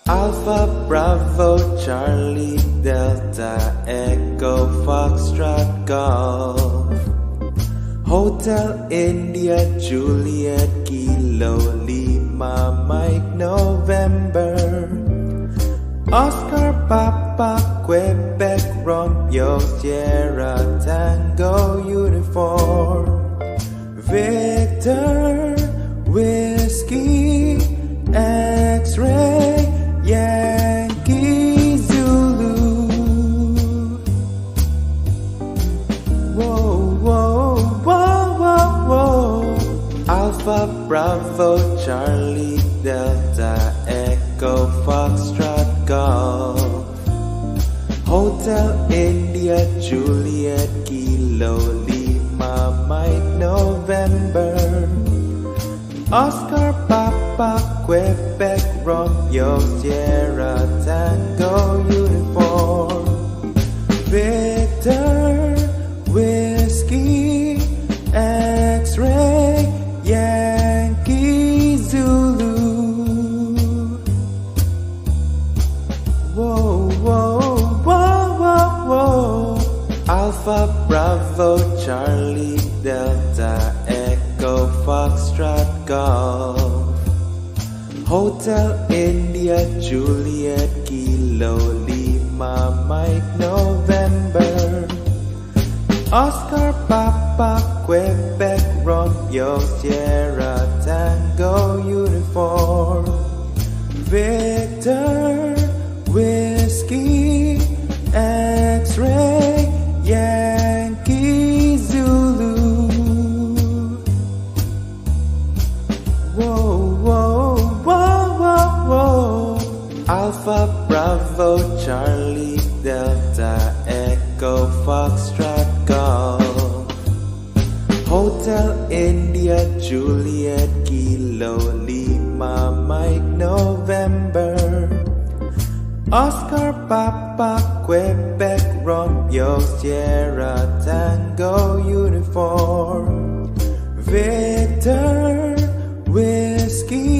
Alpha Bravo Charlie Delta Echo Foxtrot Golf Hotel India Juliet Kilo Lima Mike November Oscar Papa Quebec Romeo Sierra Tango Uniform Victor Whiskey X-Ray Yankee Zulu. Whoa, whoa, whoa, whoa, whoa. Alpha Bravo Charlie Delta Echo Foxtrot Golf Hotel India Juliet Kilo Lima Mike November Oscar Papa Quebec Romeo Sierra Tango Uniform Victor Whiskey X-Ray Yankee Zulu. Whoa, whoa, whoa, whoa, whoa. Alpha Bravo Charlie Delta Echo Foxtrot Golf Hotel India Juliet Kilo Lima Mike November Oscar Papa Quebec Romeo Sierra Tango Uniform Victor Whiskey X-Ray Yankee Zulu. Whoa, whoa, whoa, whoa, whoa. Alpha Bravo Charlie Delta Echo Foxtrot Golf Hotel India Juliet Kilo Lima Mike November Oscar Papa Quebec Romeo Sierra Tango Uniform Victor Whiskey